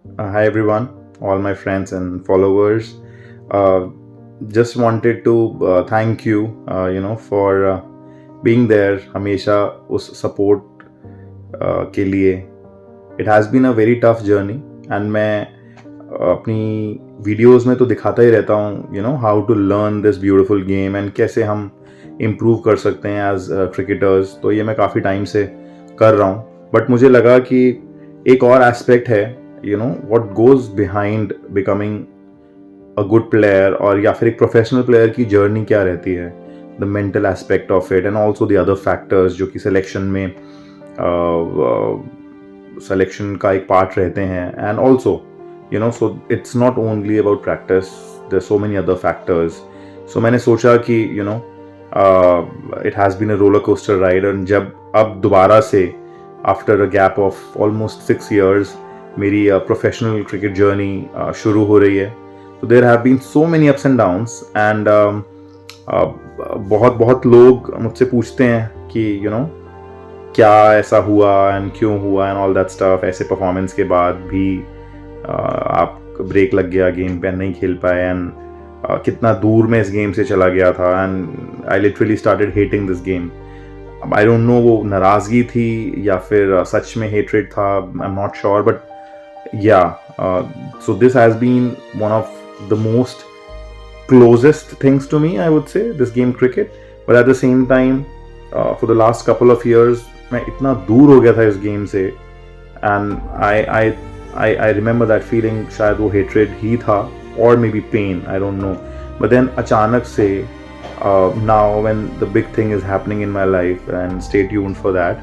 Hi everyone, all my friends and followers. Uh, just wanted to thank you, for being there. हमेशा उस support के लिए. It has been a very tough journey, and मैं अपनी videos में तो दिखाता ही रहता हूँ, how to learn this beautiful game and कैसे हम improve कर सकते हैं as cricketers. तो ये मैं काफ़ी टाइम से कर रहा हूँ. बट मुझे लगा कि एक और एस्पेक्ट है, what goes behind becoming a good player और या फिर एक प्रोफेशनल प्लेयर की जर्नी क्या रहती है, the mental aspect of it and also the other factors जो कि सिलेक्शन का एक पार्ट रहते हैं. And also so it's not only about practice, there so many other factors. So मैंने सोचा कि it has been a roller coaster ride. और जब अब दोबारा से after a gap of almost 6 years मेरी प्रोफेशनल क्रिकेट जर्नी शुरू हो रही है. तो there have been so many ups and downs and बहुत बहुत लोग मुझसे पूछते हैं कि क्या ऐसा हुआ एंड क्यों हुआ एंड ऑल दैट स्टफ. ऐसे परफॉर्मेंस के बाद भी आप ब्रेक लग गया, गेम पे नहीं खेल पाए एंड कितना दूर में इस गेम से चला गया था. And I literally started hating this game. अब आई डोंट नो वो नाराज़गी थी या फिर सच में हेट्रेड था, I am not sure. But so this has been one of the most closest things to me, I would say, this game cricket. But at the same time, for the last couple of years मैं इतना दूर हो गया था इस game से. and I remember that feeling. शायद वो hatred ही था or maybe pain, I don't know. But then अचानक से now when the big thing is happening in my life, and stay tuned for that,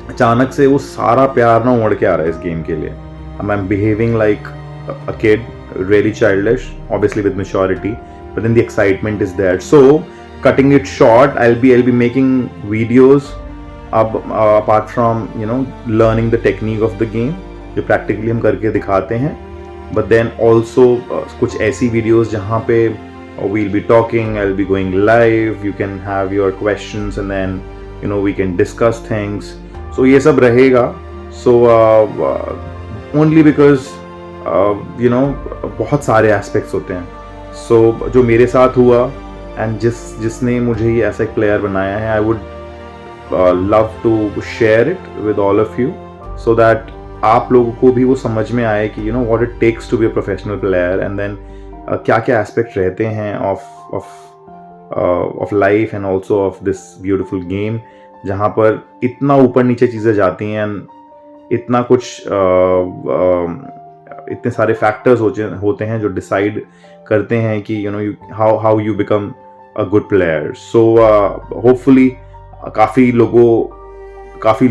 अचानक से वो सारा प्यार ना उमड़ के आ रहा है इस गेम के लिए. I am behaving like a kid, really childish, obviously with maturity, but then the excitement is there. So cutting it short, I'll be making videos apart from learning the technique of the game जो practically हम करके दिखाते हैं. But then also कुछ ऐसी videos जहाँ पे we'll be talking, I'll be going live, you can have your questions and then we can discuss things. So ये सब रहेगा. So only because बहुत सारे एस्पेक्ट्स होते हैं. सो जो मेरे साथ हुआ एंड जिसने मुझे ये ऐसा एक प्लेयर बनाया है, I would love to share it with all of you so that आप लोगों को भी वो समझ में आए कि what it takes to be a professional player. And then क्या क्या एस्पेक्ट रहते हैं of life and also of this beautiful game, जहाँ पर इतना ऊपर नीचे चीज़ें जाती हैं एंड इतना कुछ इतने सारे फैक्टर्स होते हैं जो डिसाइड करते हैं कि how you become a good player. So hopefully काफ़ी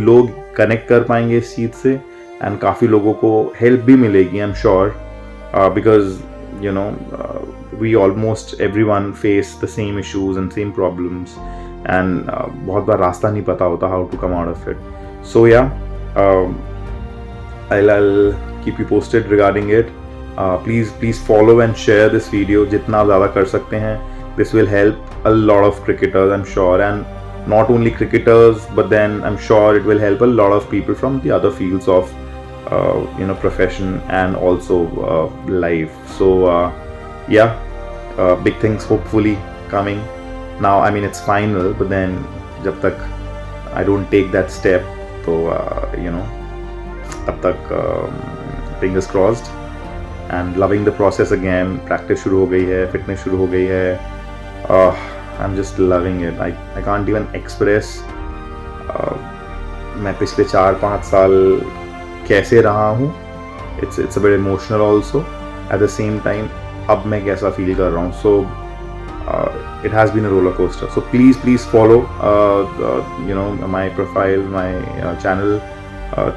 लोग कनेक्ट कर पाएंगे इस चीज़ से एंड काफ़ी लोगों को हेल्प भी मिलेगी, I am sure, because we almost everyone face the same issues and same problems and बहुत बार रास्ता नहीं पता होता how to come out of it. So I'll keep you posted regarding it. Please follow and share this video जितना ज़्यादा कर सकते हैं. This will help a lot of cricketers, I'm sure, and not only cricketers, but then I'm sure it will help a lot of people from the other fields of profession and also life. So big things hopefully coming. Now I mean it's final, but then जब तक I don't take that step, तो तब तक fingers crossed and loving the process again. Practice शुरू हो गई है, fitness शुरू हो गई है. I'm just loving it. I can't even express मैं पिछले 4-5 साल कैसे रहा हूँ. It's a bit emotional also. At the same time अब मैं कैसा फील कर रहा हूँ. So it has been a roller coaster. So please follow my profile, my channel,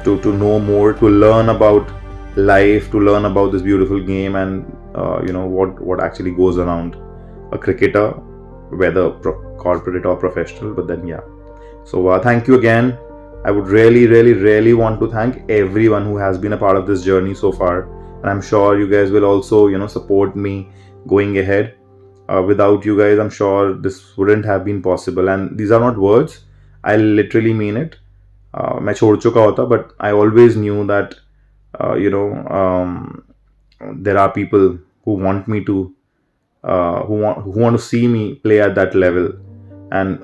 to know more, to learn about life, to learn about this beautiful game and what actually goes around a cricketer, whether corporate or professional. But then so thank you again. I would really want to thank everyone who has been a part of this journey so far, and I'm sure you guys will also support me going ahead. Without you guys, I'm sure this wouldn't have been possible. And these are not words, I literally mean it. मैं छोड़ चुका होता, but I always knew that you know, there are people who want me to who want to see me play at that level, and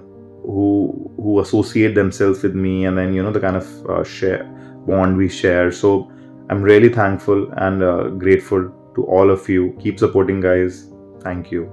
who associate themselves with me, and then the kind of share bond we share. So I'm really thankful and grateful to all of you. Keep supporting, guys. Thank you.